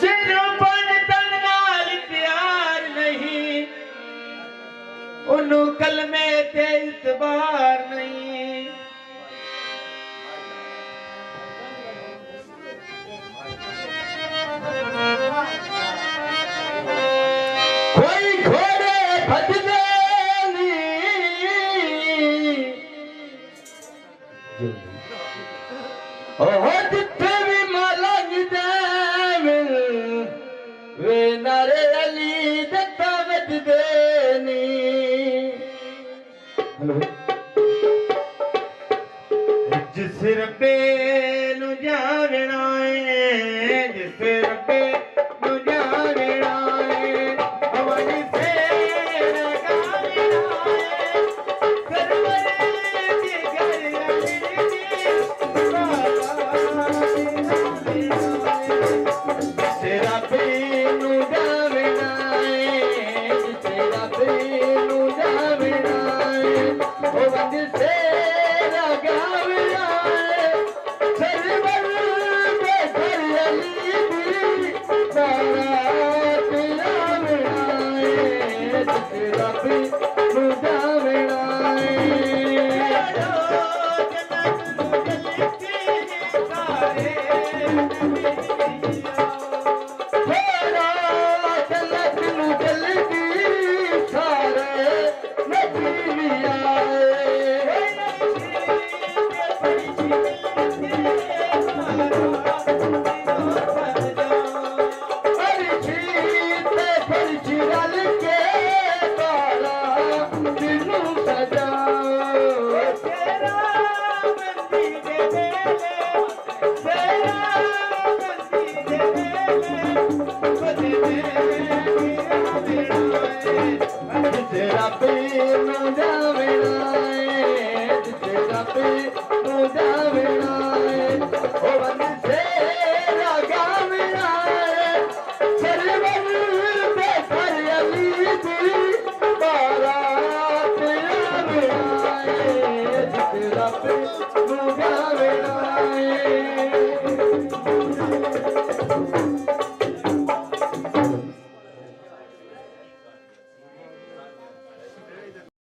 सिरों पर तन नाल प्यार नहीं, उन्हों कलमे ते इतबार नहीं। कोई घोड़े भजदे ओ जिथे भी माला दे वे नारे अली दत्ता वजदे नी। जिस रबे नु जावना है, जिस